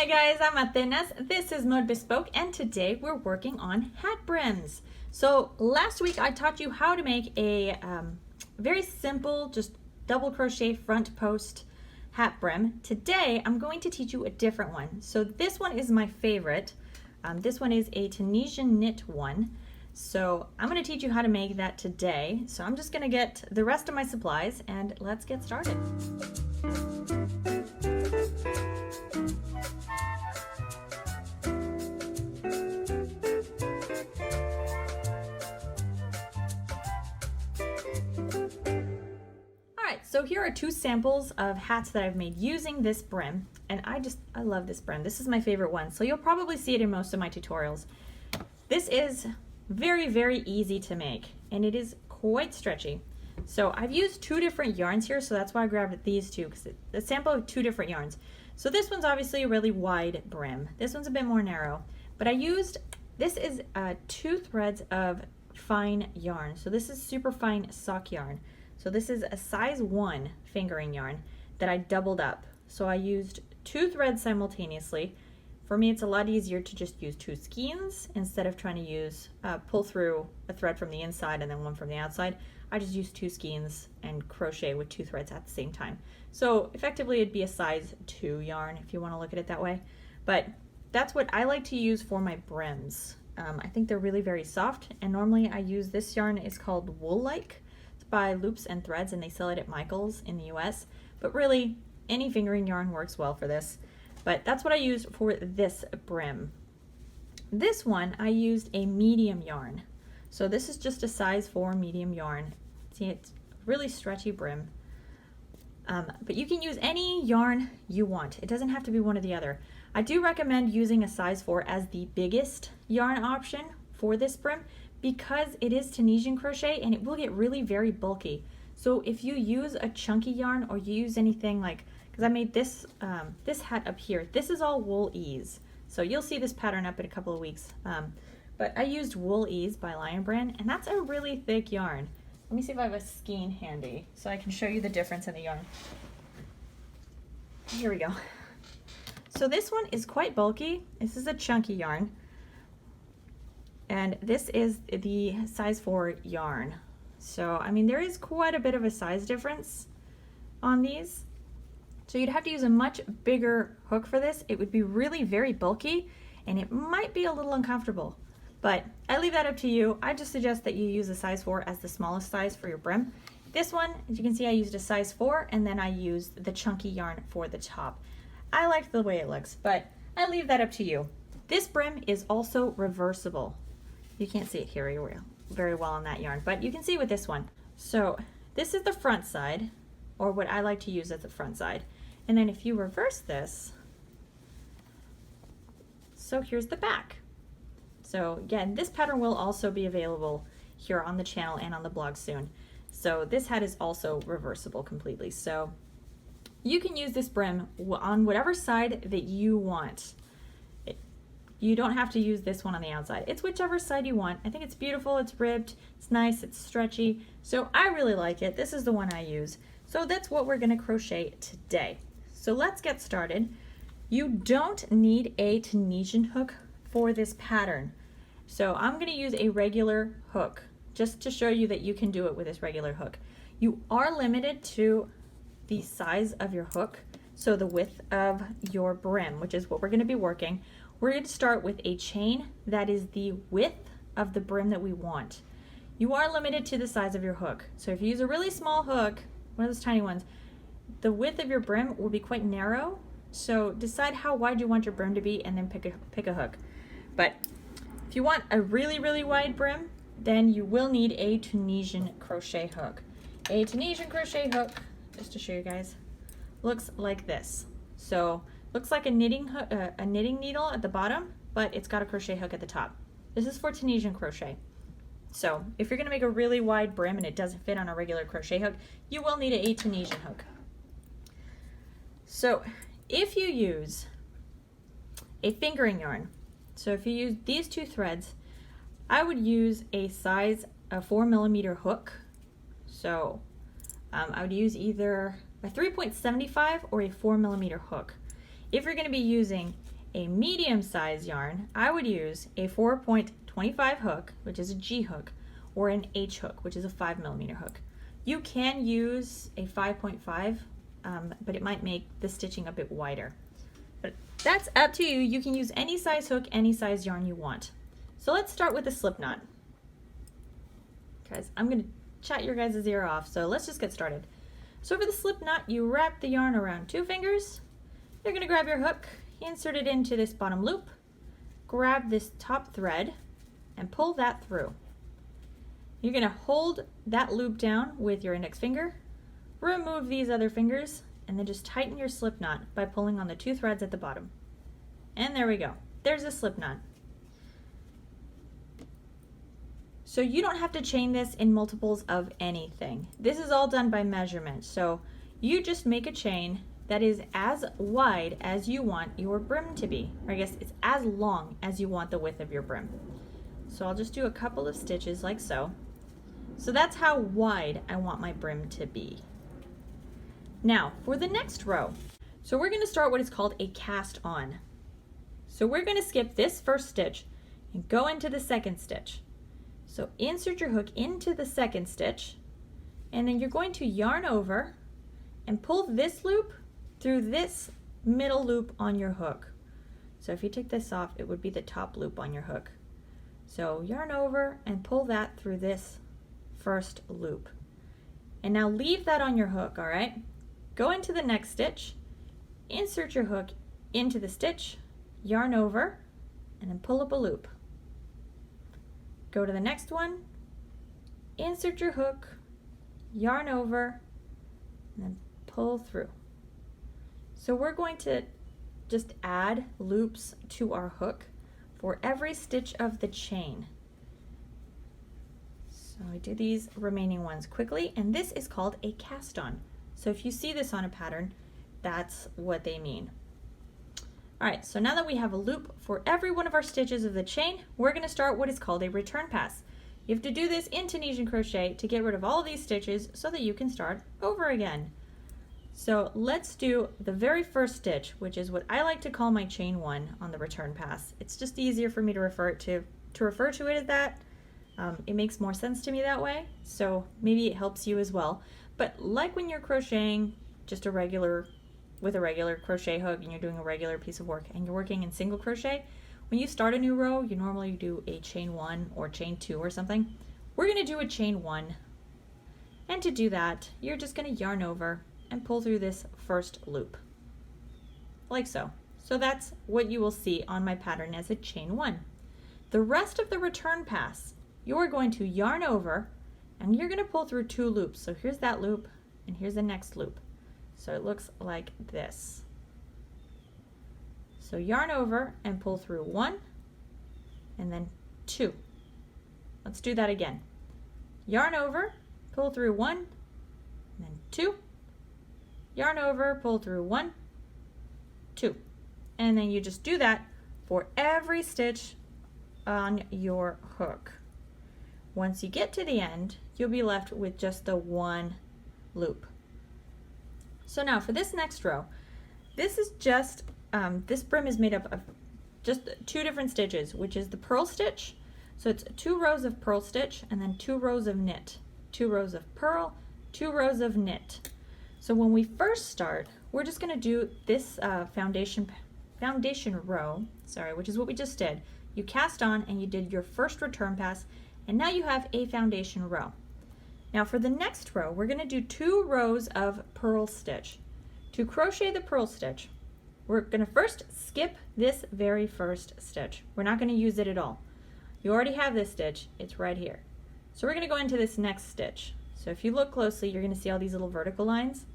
Hi guys, I'm Atenas. This is Mode Bespoke, and today we're working on hat brims. So last week I taught you how to make a very simple, just double crochet front post hat brim. Today I'm going to teach you a different one. So this one is my favorite. This one is a Tunisian knit one. So I'm going to teach you how to make that today. So I'm just going to get the rest of my supplies and let's get started. So here are two samples of hats that I've made using this brim, and I love this brim. This is my favorite one, so you'll probably see it in most of my tutorials. This is very, very easy to make, and it is quite stretchy. So I've used two different yarns here, so that's why I grabbed these two, because it's a sample of two different yarns. So this one's obviously a really wide brim. This one's a bit more narrow, but this is 2 threads of fine yarn. So this is super fine sock yarn. So this is a size 1 fingering yarn that I doubled up. So I used 2 threads simultaneously. For me, it's a lot easier to just use 2 skeins instead of trying to use pull through a thread from the inside and then one from the outside. I just use 2 skeins and crochet with 2 threads at the same time. So effectively it'd be a size 2 yarn if you want to look at it that way. But that's what I like to use for my brims. I think they're really very soft, and normally I use this yarn. It's called Wool-like. By Loops and Threads, and they sell it at Michael's in the US, but really any fingering yarn works well for this. But that's what I used for this brim. This one I used a medium yarn, so this is just a size 4 medium yarn. See, it's really stretchy brim, but you can use any yarn you want. It doesn't have to be one or the other. I do recommend using a size 4 as the biggest yarn option for this brim, because it is Tunisian crochet and it will get really very bulky. So if you use a chunky yarn, or you use anything like, because I made this this hat up here, this is all wool ease. So you'll see this pattern up in a couple of weeks. But I used Wool Ease by Lion Brand, and that's a really thick yarn. Let me see if I have a skein handy so I can show you the difference in the yarn. Here we go. So this one is quite bulky. This is a chunky yarn. And this is the size 4 yarn. So, I mean, there is quite a bit of a size difference on these. So you'd have to use a much bigger hook for this. It would be really very bulky, and it might be a little uncomfortable. But I leave that up to you. I just suggest that you use a size 4 as the smallest size for your brim. This one, as you can see, I used a size 4, and then I used the chunky yarn for the top. I like the way it looks, but I leave that up to you. This brim is also reversible. You can't see it here very well on that yarn, but you can see with this one. So this is the front side, or what I like to use as the front side. And then if you reverse this, so here's the back. So again, this pattern will also be available here on the channel and on the blog soon. So this hat is also reversible completely. So you can use this brim on whatever side that you want. You don't have to use this one on the outside. It's whichever side you want. I think it's beautiful, it's ribbed, it's nice, it's stretchy. So I really like it. This is the one I use. So that's what we're gonna crochet today. So let's get started. You don't need a Tunisian hook for this pattern. So I'm gonna use a regular hook just to show you that you can do it with this regular hook. You are limited to the size of your hook, so the width of your brim, which is what we're gonna be working. We're going to start with a chain that is the width of the brim that we want. You are limited to the size of your hook. So if you use a really small hook, one of those tiny ones, the width of your brim will be quite narrow. So decide how wide you want your brim to be and then pick a hook. But if you want a really, really wide brim, then you will need a Tunisian crochet hook. A Tunisian crochet hook, just to show you guys, looks like this. So looks like a knitting needle at the bottom, but it's got a crochet hook at the top. This is for Tunisian crochet. So if you're gonna make a really wide brim and it doesn't fit on a regular crochet hook, you will need a Tunisian hook. So if you use a fingering yarn, so if you use these 2 threads, I would use a size 4mm hook. So I would use either a 3.75 or a 4mm hook. If you're going to be using a medium size yarn, I would use a 4.25 hook, which is a G hook, or an H hook, which is a 5mm hook. You can use a 5.5, but it might make the stitching a bit wider. But that's up to you. You can use any size hook, any size yarn you want. So let's start with the slip knot. Guys, I'm going to chat your guys' ear off, so let's just get started. So for the slip knot, you wrap the yarn around 2 fingers. You're going to grab your hook, insert it into this bottom loop, grab this top thread, and pull that through. You're going to hold that loop down with your index finger, remove these other fingers, and then just tighten your slip knot by pulling on the 2 threads at the bottom. And there we go. There's a slip knot. So you don't have to chain this in multiples of anything. This is all done by measurement. So you just make a chain that is as wide as you want your brim to be. Or I guess it's as long as you want the width of your brim. So I'll just do a couple of stitches like so. So that's how wide I want my brim to be. Now for the next row. So we're going to start what is called a cast on. So we're going to skip this first stitch and go into the second stitch. So insert your hook into the second stitch, and then you're going to yarn over and pull this loop through this middle loop on your hook. So if you take this off, it would be the top loop on your hook. So yarn over and pull that through this first loop. And now leave that on your hook, all right? Go into the next stitch, insert your hook into the stitch, yarn over, and then pull up a loop. Go to the next one, insert your hook, yarn over, and then pull through. So we're going to just add loops to our hook for every stitch of the chain. So I do these remaining ones quickly, and this is called a cast on. So if you see this on a pattern, that's what they mean. All right, so now that we have a loop for every one of our stitches of the chain, we're going to start what is called a return pass. You have to do this in Tunisian crochet to get rid of all these stitches so that you can start over again. So let's do the very first stitch, which is what I like to call my chain 1 on the return pass. It's just easier for me to refer to it as that. It makes more sense to me that way, so maybe it helps you as well. But like when you're crocheting just with a regular crochet hook and you're doing a regular piece of work and you're working in single crochet, when you start a new row, you normally do a chain 1 or chain 2 or something. We're going to do a chain 1. And to do that, you're just going to yarn over and pull through this first loop. Like so. So that's what you will see on my pattern as a chain 1. The rest of the return pass, you're going to yarn over and you're going to pull through 2 loops. So here's that loop and here's the next loop. So it looks like this. So yarn over and pull through 1 and then 2. Let's do that again. Yarn over, pull through 1 and then 2. Yarn over, pull through 1, 2. And then you just do that for every stitch on your hook. Once you get to the end, you'll be left with just the 1 loop. So now for this next row, this is just, this brim is made up of just 2 different stitches, which is the purl stitch. So it's 2 rows of purl stitch and then 2 rows of knit, 2 rows of purl, 2 rows of knit. So when we first start, we're just going to do this foundation row, which is what we just did. You cast on and you did your first return pass, and now you have a foundation row. Now for the next row, we're going to do 2 rows of purl stitch. To crochet the purl stitch, we're going to first skip this very first stitch. We're not going to use it at all. You already have this stitch, it's right here. So we're going to go into this next stitch. So if you look closely, you're going to see all these little vertical lines.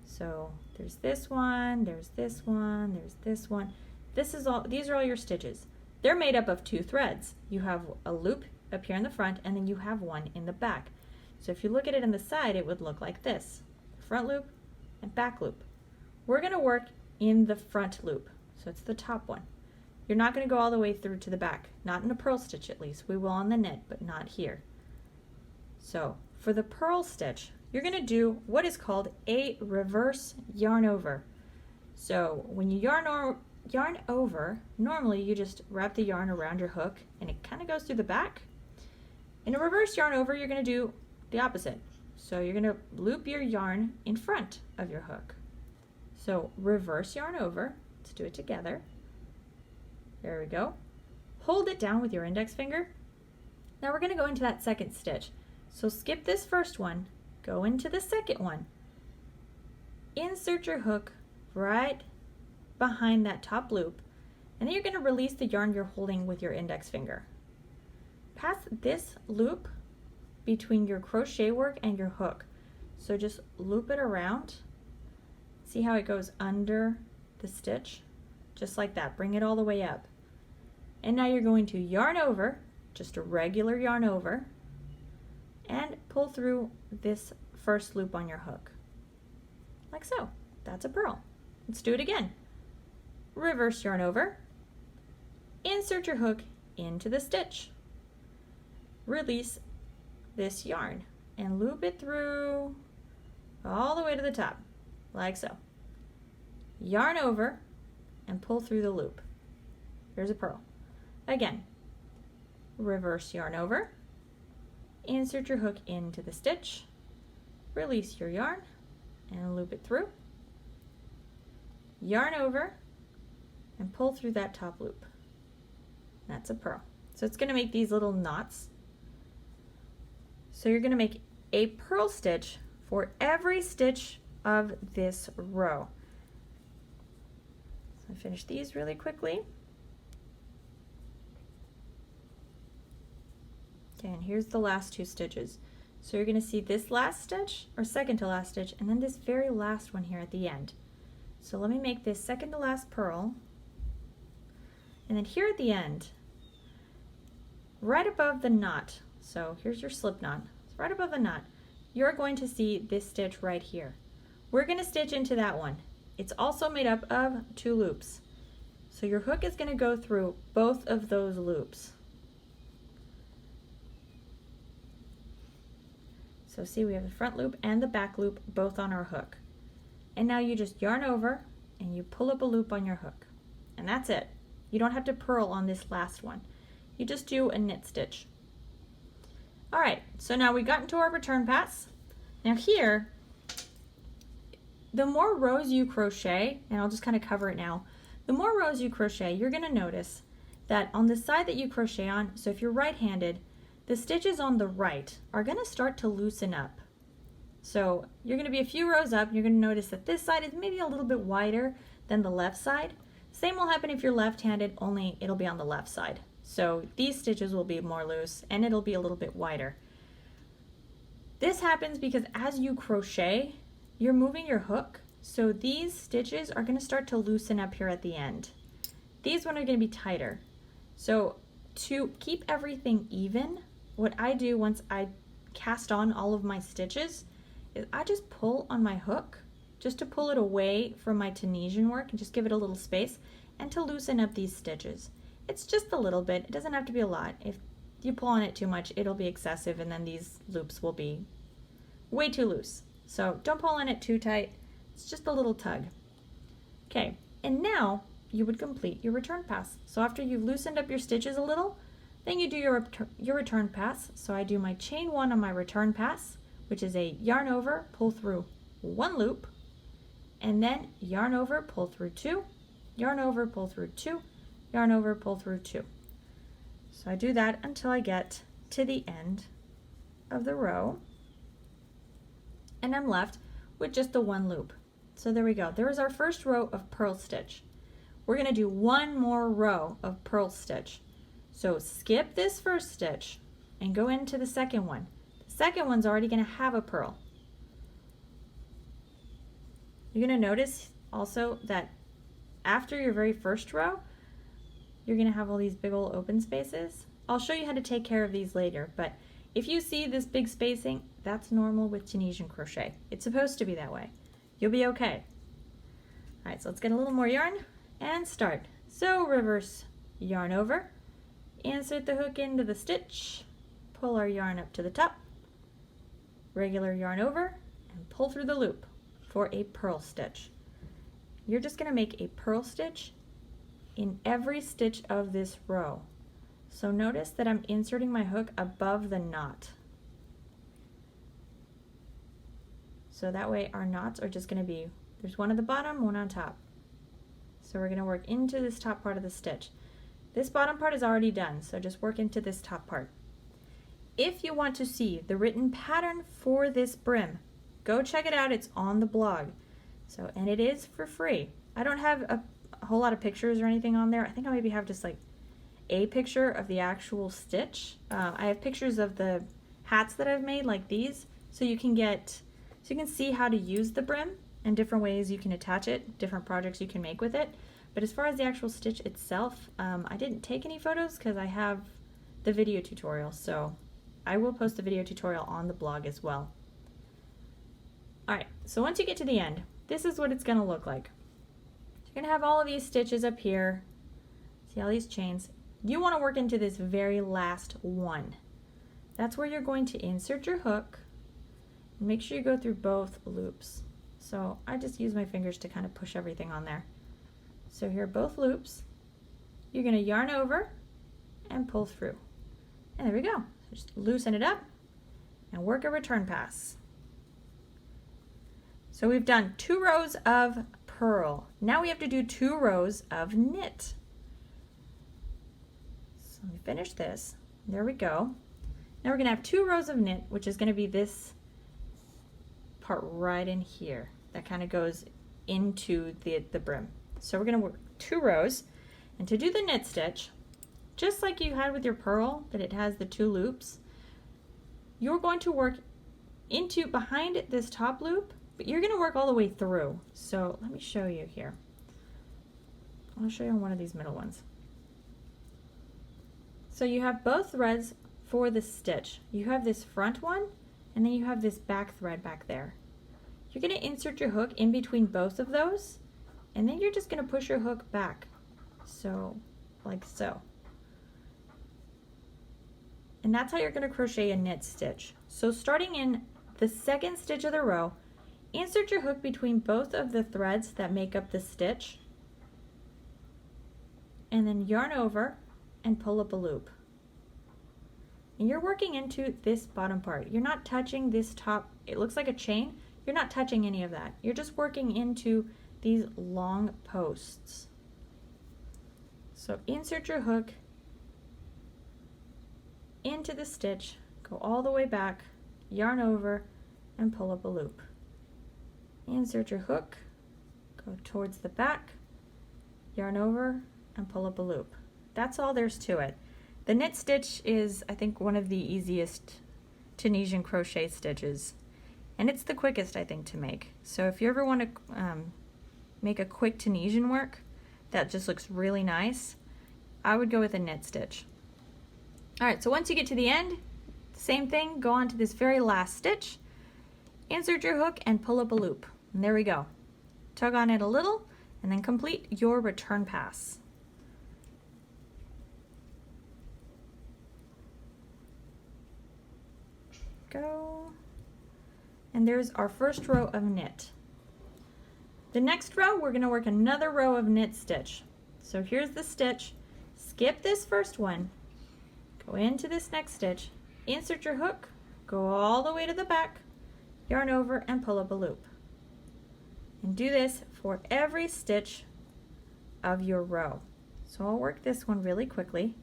So there's this one, there's this one, there's this one. These are all your stitches. They're made up of 2 threads. You have a loop up here in the front, and then you have one in the back. So if you look at it on the side, it would look like this. Front loop and back loop. We're going to work in the front loop. So it's the top one. You're not going to go all the way through to the back. Not in a purl stitch at least. We will on the knit, but not here. So for the purl stitch, you're going to do what is called a reverse yarn over. So when you yarn over, normally you just wrap the yarn around your hook and it kind of goes through the back. In a reverse yarn over, you're going to do the opposite. So you're going to loop your yarn in front of your hook. So reverse yarn over. Let's do it together. There we go. Hold it down with your index finger. Now we're going to go into that second stitch. So skip this first one, go into the second one. Insert your hook right behind that top loop, and then you're going to release the yarn you're holding with your index finger. Pass this loop between your crochet work and your hook. So just loop it around. See how it goes under the stitch? Just like that. Bring it all the way up. And now you're going to yarn over, just a regular yarn over, and pull through this first loop on your hook. Like so. That's a purl. Let's do it again. Reverse yarn over, insert your hook into the stitch. Release this yarn and loop it through all the way to the top, like so. Yarn over and pull through the loop. There's a purl. Again, reverse yarn over, insert your hook into the stitch, release your yarn and loop it through. Yarn over and pull through that top loop. That's a purl. So it's going to make these little knots. So you're going to make a purl stitch for every stitch of this row. So I finish these really quickly. Okay, and here's the last two stitches. So you're going to see this last stitch, or second to last stitch, and then this very last one here at the end. So let me make this second to last purl. And then here at the end, right above the knot, so here's your slip knot, so right above the knot, you're going to see this stitch right here. We're going to stitch into that one. It's also made up of 2 loops. So your hook is going to go through both of those loops. So see, we have the front loop and the back loop both on our hook. And now you just yarn over and you pull up a loop on your hook. And that's it. You don't have to purl on this last one. You just do a knit stitch. Alright, so now we got into our return pass. Now here, the more rows you crochet, and I'll just kind of cover it now, the more rows you crochet, you're going to notice that on the side that you crochet on, so if you're right-handed, the stitches on the right are going to start to loosen up. So you're going to be a few rows up, you're going to notice that this side is maybe a little bit wider than the left side. Same will happen if you're left-handed, only it'll be on the left side. So these stitches will be more loose and it'll be a little bit wider. This happens because as you crochet, you're moving your hook, so these stitches are going to start to loosen up here at the end. These ones are going to be tighter. So to keep everything even, what I do once I cast on all of my stitches is I just pull on my hook just to pull it away from my Tunisian work and just give it a little space and to loosen up these stitches. It's just a little bit, it doesn't have to be a lot. If you pull on it too much, it'll be excessive and then these loops will be way too loose. So don't pull on it too tight, it's just a little tug. Okay, and now you would complete your return pass. So after you've loosened up your stitches a little, then you do your return pass. So I do my chain 1 on my return pass, which is a yarn over, pull through 1 loop, and then yarn over, pull through 2, yarn over, pull through 2, yarn over, pull through 2. So I do that until I get to the end of the row, and I'm left with just the 1 loop. So there we go. There is our first row of purl stitch. We're going to do 1 more row of purl stitch. So skip this first stitch and go into the second one. The second one's already going to have a purl. You're going to notice also that after your very first row, you're going to have all these big old open spaces. I'll show you how to take care of these later, but if you see this big spacing, that's normal with Tunisian crochet. It's supposed to be that way. You'll be okay. All right, so let's get a little more yarn and start. So reverse yarn over, insert the hook into the stitch, pull our yarn up to the top, regular yarn over, and pull through the loop for a purl stitch. You're just going to make a purl stitch in every stitch of this row. So notice that I'm inserting my hook above the knot. So that way our knots are just going to be, there's one at the bottom, one on top. So we're going to work into this top part of the stitch. This bottom part is already done, so just work into this top part. If you want to see the written pattern for this brim, go check it out. It's on the blog. So, and it is for free. I don't have a whole lot of pictures or anything on there. I think I maybe have just like a picture of the actual stitch. I have pictures of the hats that I've made, like these, so you can see how to use the brim and different ways you can attach it, different projects you can make with it. But as far as the actual stitch itself, I didn't take any photos because I have the video tutorial, so I will post the video tutorial on the blog as well. Alright, so once you get to the end, this is what it's going to look like. You're going to have all of these stitches up here. See all these chains? You want to work into this very last one. That's where you're going to insert your hook. Make sure you go through both loops. So I just use my fingers to kind of push everything on there. So here are both loops. You're going to yarn over and pull through. And there we go. Just loosen it up and work a return pass. So we've done 2 rows of purl. Now we have to do 2 rows of knit. So we finish this. There we go. Now we're going to have 2 rows of knit, which is going to be this part right in here that kind of goes into the brim. So we're going to work 2 rows, and to do the knit stitch, just like you had with your purl, that it has the 2 loops, you're going to work into behind this top loop, but you're going to work all the way through. So let me show you here. I'll show you on one of these middle ones. So you have both threads for the stitch. You have this front one, and then you have this back thread back there. You're going to insert your hook in between both of those, and then you're just going to push your hook back. So, like so. And that's how you're going to crochet a knit stitch. So starting in the second stitch of the row, insert your hook between both of the threads that make up the stitch, and then yarn over and pull up a loop. And you're working into this bottom part. You're not touching this top, it looks like a chain. You're not touching any of that. You're just working into these long posts. So insert your hook into the stitch, go all the way back, yarn over, and pull up a loop. Insert your hook, go towards the back, yarn over, and pull up a loop. That's all there's to it. The knit stitch is, I think, one of the easiest Tunisian crochet stitches, and it's the quickest, I think, to make. So if you ever want to make a quick Tunisian work that just looks really nice, I would go with a knit stitch. Alright, so once you get to the end, same thing, go on to this very last stitch, insert your hook, and pull up a loop. And there we go. Tug on it a little, and then complete your return pass. Go. And there's our first row of knit. The next row, we're going to work another row of knit stitch. So here's the stitch. Skip this first one, go into this next stitch, insert your hook, go all the way to the back, yarn over, and pull up a loop. And do this for every stitch of your row. So I'll work this one really quickly.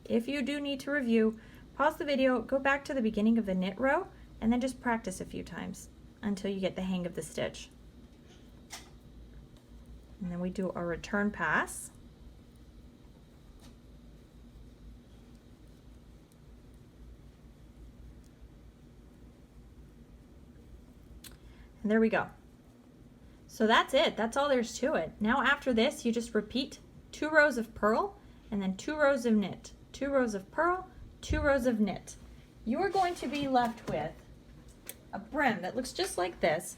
If you do need to review, pause the video, go back to the beginning of the knit row, and then just practice a few times until you get the hang of the stitch. And then we do our return pass. And there we go. So that's it. That's all there's to it. Now after this, you just repeat 2 rows of purl and then 2 rows of knit. 2 rows of purl, 2 rows of knit. You are going to be left with a brim that looks just like this.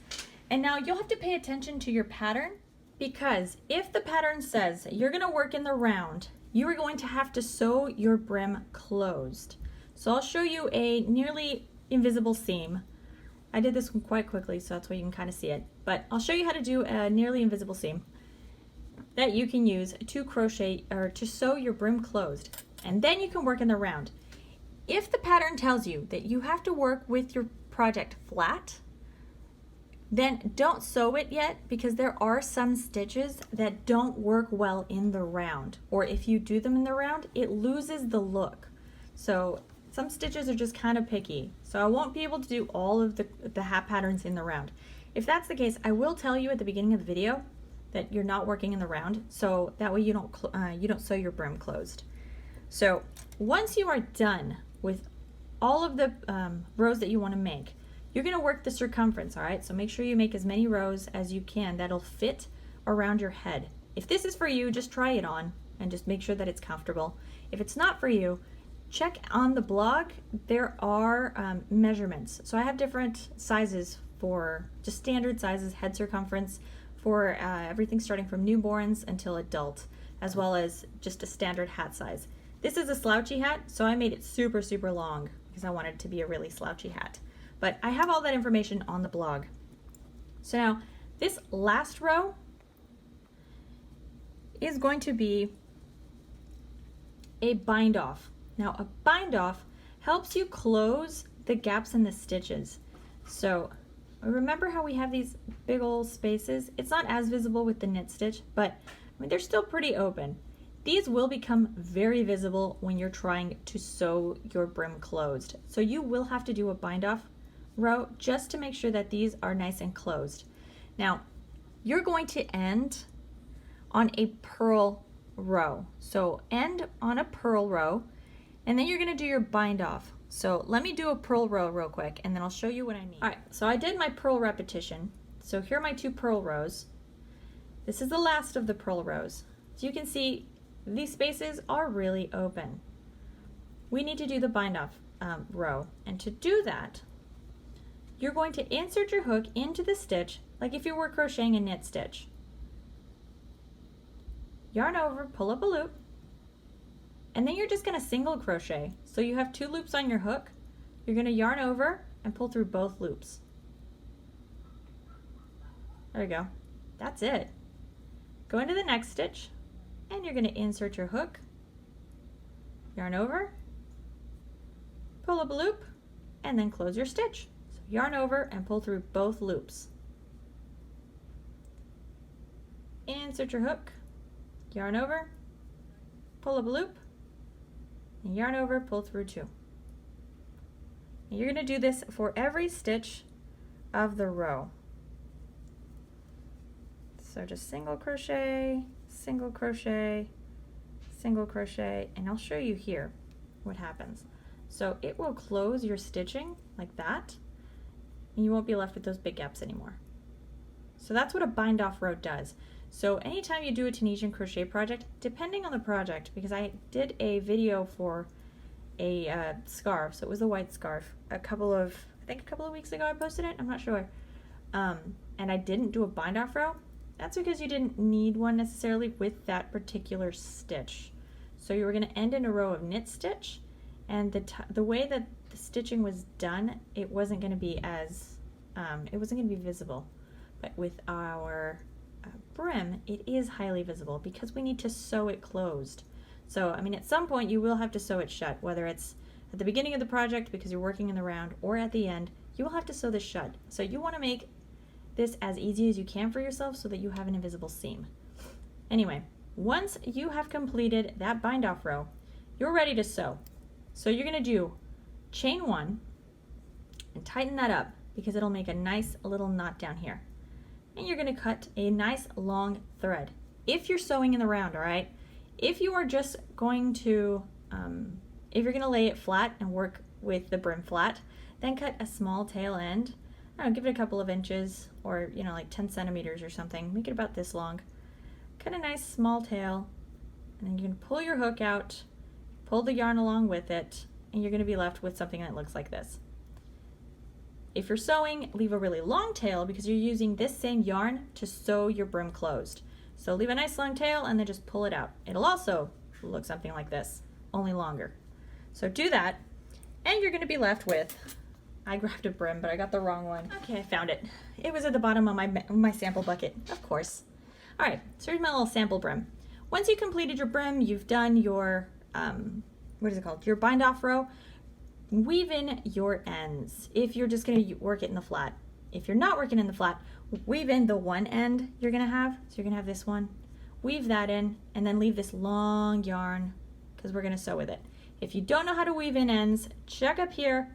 And now you'll have to pay attention to your pattern, because if the pattern says you're going to work in the round, you are going to have to sew your brim closed. So I'll show you a nearly invisible seam. I did this one quite quickly, so that's why you can kind of see it. But I'll show you how to do a nearly invisible seam. that you can use to crochet or to sew your brim closed, and then you can work in the round. If the pattern tells you that you have to work with your project flat, then don't sew it yet, because there are some stitches that don't work well in the round, or if you do them in the round, it loses the look. So some stitches are just kind of picky, so I won't be able to do all of the hat patterns in the round. If that's the case, I will tell you at the beginning of the video that you're not working in the round, so that way you don't sew your brim closed. So once you are done with all of the rows that you want to make, you're going to work the circumference, all right? So make sure you make as many rows as you can that'll fit around your head. If this is for you, just try it on and just make sure that it's comfortable. If it's not for you, check on the blog. There are measurements. So I have different sizes for just standard sizes, head circumference for everything starting from newborns until adult, as well as just a standard hat size. This is a slouchy hat, so I made it super, super long because I wanted it to be a really slouchy hat. But I have all that information on the blog. So now this last row is going to be a bind off. Now a bind off helps you close the gaps in the stitches. So remember how we have these big old spaces? It's not as visible with the knit stitch, but I mean, they're still pretty open. These will become very visible when you're trying to sew your brim closed. So you will have to do a bind off row just to make sure that these are nice and closed. Now you're going to end on a purl row. So end on a purl row, and then you're going to do your bind off. So let me do a purl row real quick and then I'll show you what I mean. All right, so I did my purl repetition. So here are my 2 purl rows. This is the last of the purl rows. So you can see these spaces are really open. We need to do the bind off row, and to do that, you're going to insert your hook into the stitch like if you were crocheting a knit stitch. Yarn over, pull up a loop, and then you're just going to single crochet. So you have 2 loops on your hook. You're going to yarn over and pull through both loops. There we go. That's it. Go into the next stitch, and you're going to insert your hook, yarn over, pull up a loop, and then close your stitch. So yarn over and pull through both loops. Insert your hook, yarn over, pull up a loop, and yarn over, pull through 2. And you're going to do this for every stitch of the row. So just single crochet, single crochet, single crochet, and I'll show you here what happens. So it will close your stitching like that, and you won't be left with those big gaps anymore. So that's what a bind off row does. So anytime you do a Tunisian crochet project, depending on the project, because I did a video for a scarf, so it was a white scarf, I think a couple of weeks ago I posted it, I'm not sure, and I didn't do a bind off row. That's because you didn't need one necessarily with that particular stitch. So you were going to end in a row of knit stitch, and the way that the stitching was done, it wasn't going to be as, it wasn't going to be visible. But with our brim, it is highly visible because we need to sew it closed. So, I mean, at some point you will have to sew it shut, whether it's at the beginning of the project because you're working in the round, or at the end, you will have to sew this shut. So you want to make this as easy as you can for yourself so that you have an invisible seam. Anyway, once you have completed that bind off row, you're ready to sew. So you're going to do chain 1 and tighten that up because it'll make a nice little knot down here. And you're going to cut a nice long thread. If you're sewing in the round, all right? If you are just going to, if you're going to lay it flat and work with the brim flat, then cut a small tail end. I don't know, give it a couple of inches, or like 10 centimeters or something. Make it about this long. Cut a nice small tail, and then you can pull your hook out, pull the yarn along with it, and you're going to be left with something that looks like this. If you're sewing, leave a really long tail because you're using this same yarn to sew your brim closed. So leave a nice long tail and then just pull it out. It'll also look something like this, only longer. So do that, and you're going to be left with, I grabbed a brim, but I got the wrong one. Okay, I found it. It was at the bottom of my sample bucket, of course. All right, so here's my little sample brim. Once you completed your brim, you've done your, what is it called? Your bind off row. Weave in your ends if you're just going to work it in the flat. If you're not working in the flat, weave in the one end you're going to have. So you're going to have this one. Weave that in and then leave this long yarn because we're going to sew with it. If you don't know how to weave in ends, check up here.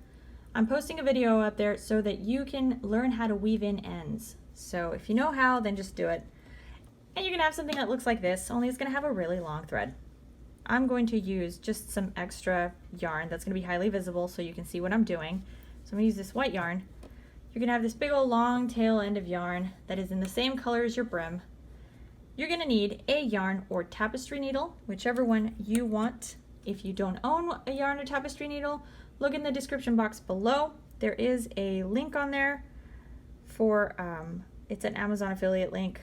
I'm posting a video up there so that you can learn how to weave in ends. So if you know how, then just do it. And you're going to have something that looks like this, only it's going to have a really long thread. I'm going to use just some extra yarn that's going to be highly visible so you can see what I'm doing. So I'm going to use this white yarn. You're going to have this big old long tail end of yarn that is in the same color as your brim. You're going to need a yarn or tapestry needle, whichever one you want. If you don't own a yarn or tapestry needle, look in the description box below. There is a link on there for, it's an Amazon affiliate link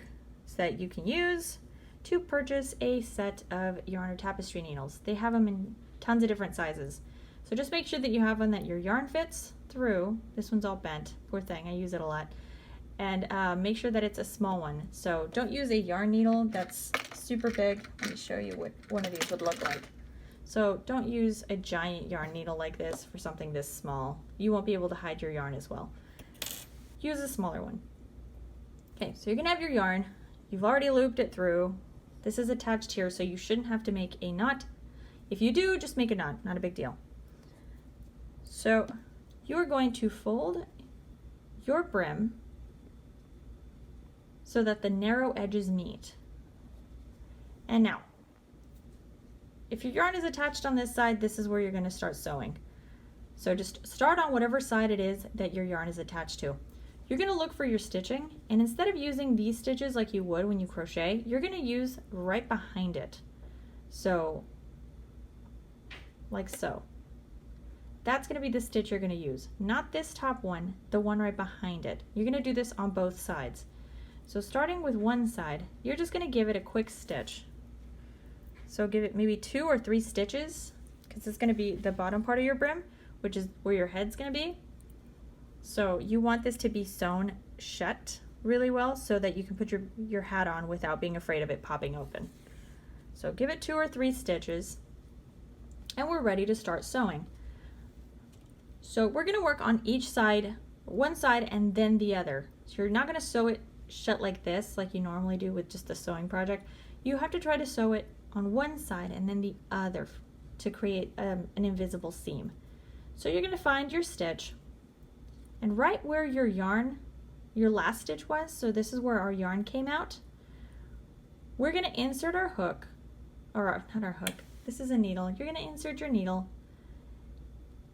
that you can use to purchase a set of yarn or tapestry needles. They have them in tons of different sizes. So just make sure that you have one that your yarn fits through. This one's all bent, poor thing, I use it a lot. And make sure that it's a small one. So don't use a yarn needle that's super big. Let me show you what one of these would look like. So don't use a giant yarn needle like this for something this small. You won't be able to hide your yarn as well. Use a smaller one. Okay, so you're gonna have your yarn. You've already looped it through. This is attached here, so you shouldn't have to make a knot. If you do, just make a knot, not a big deal. So you're going to fold your brim so that the narrow edges meet. And now, if your yarn is attached on this side, this is where you're going to start sewing. So just start on whatever side it is that your yarn is attached to. You're going to look for your stitching, and instead of using these stitches like you would when you crochet, you're going to use right behind it. So, like so. That's going to be the stitch you're going to use. Not this top one, the one right behind it. You're going to do this on both sides. So starting with one side, you're just going to give it a quick stitch. So give it maybe 2 or 3 stitches, because it's going to be the bottom part of your brim, which is where your head's going to be. So you want this to be sewn shut really well so that you can put your hat on without being afraid of it popping open. So give it 2 or 3 stitches and we're ready to start sewing. So we're going to work on each side, one side and then the other. So you're not going to sew it shut like this like you normally do with just a sewing project. You have to try to sew it on one side and then the other to create an invisible seam. So you're going to find your stitch. And right where your yarn, your last stitch was, so this is where our yarn came out, we're going to insert our hook, or not our hook, this is a needle. You're going to insert your needle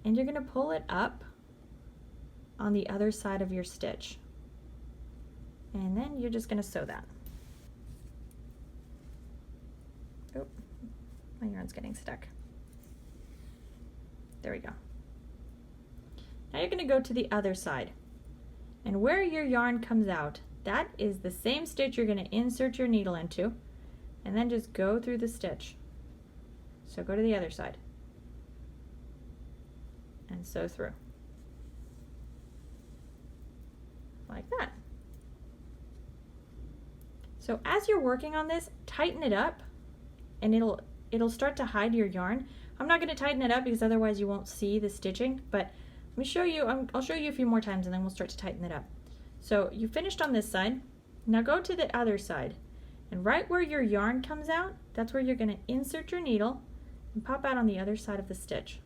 and you're going to pull it up on the other side of your stitch. And then you're just going to sew that. Oh, my yarn's getting stuck. There we go. Now you're going to go to the other side, and where your yarn comes out, that is the same stitch you're going to insert your needle into, and then just go through the stitch. So go to the other side and sew through like that. So as you're working on this, tighten it up and it'll start to hide your yarn. I'm not going to tighten it up because otherwise you won't see the stitching, but let me show you, I'll show you a few more times and then we'll start to tighten it up. So you finished on this side, now go to the other side, and right where your yarn comes out, that's where you're going to insert your needle and pop out on the other side of the stitch.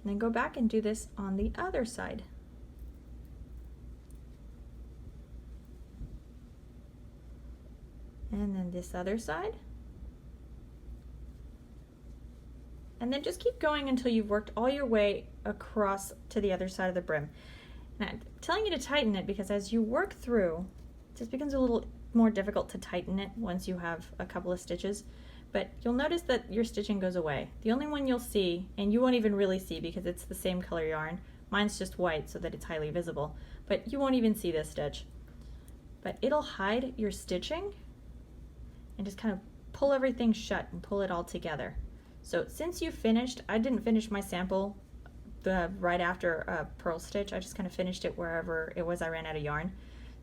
And then go back and do this on the other side. And then this other side. And then just keep going until you've worked all your way across to the other side of the brim. Now, I'm telling you to tighten it because as you work through, it just becomes a little more difficult to tighten it once you have a couple of stitches. But you'll notice that your stitching goes away. The only one you'll see, and you won't even really see because it's the same color yarn, mine's just white so that it's highly visible, but you won't even see this stitch. But it'll hide your stitching and just kind of pull everything shut and pull it all together. So since you finished, I didn't finish my sample right after a purl stitch. I just kind of finished it wherever it was I ran out of yarn.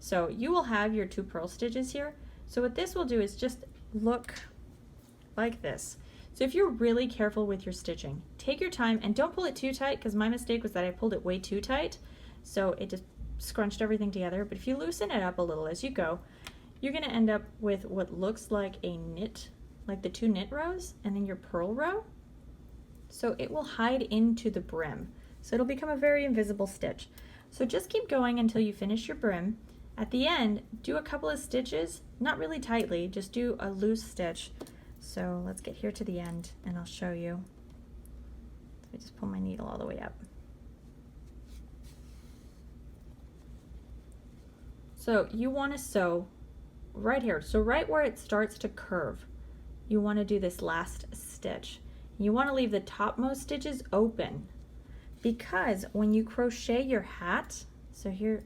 So you will have your 2 purl stitches here. So what this will do is just look like this. So if you're really careful with your stitching, take your time and don't pull it too tight, because my mistake was that I pulled it way too tight. So it just scrunched everything together. But if you loosen it up a little as you go, you're going to end up with what looks like a knit, like the 2 knit rows and then your purl row. So it will hide into the brim. So it'll become a very invisible stitch. So just keep going until you finish your brim. At the end, do a couple of stitches, not really tightly, just do a loose stitch. So let's get here to the end and I'll show you. Let me just pull my needle all the way up. So you want to sew right here. So right where it starts to curve, you want to do this last stitch. You want to leave the topmost stitches open, because when you crochet your hat, so here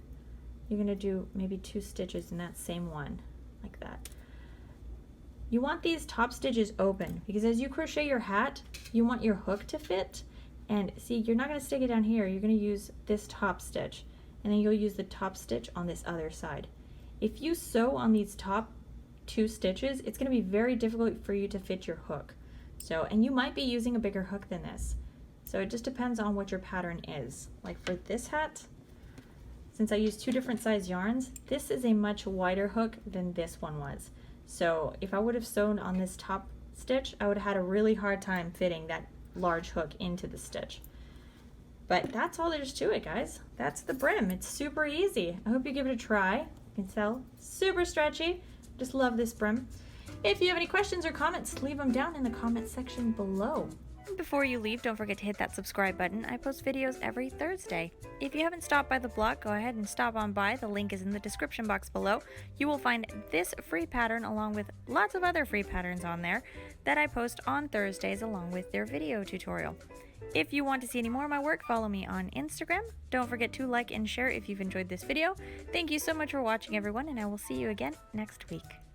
you're going to do maybe 2 stitches in that same one, like that. You want these top stitches open, because as you crochet your hat, you want your hook to fit. And see, you're not going to stick it down here. You're going to use this top stitch, and then you'll use the top stitch on this other side. If you sew on these top 2 stitches, it's going to be very difficult for you to fit your hook. So, and you might be using a bigger hook than this. So it just depends on what your pattern is. Like for this hat, since I used 2 different size yarns, this is a much wider hook than this one was. So if I would have sewn on this top stitch, I would have had a really hard time fitting that large hook into the stitch. But that's all there's to it, guys. That's the brim. It's super easy. I hope you give it a try. You can tell, super stretchy. Just love this brim. If you have any questions or comments, leave them down in the comment section below. Before you leave, don't forget to hit that subscribe button. I post videos every Thursday. If you haven't stopped by the blog, go ahead and stop on by. The link is in the description box below. You will find this free pattern along with lots of other free patterns on there that I post on Thursdays along with their video tutorial. If you want to see any more of my work, follow me on Instagram. Don't forget to like and share if you've enjoyed this video. Thank you so much for watching, everyone, and I will see you again next week.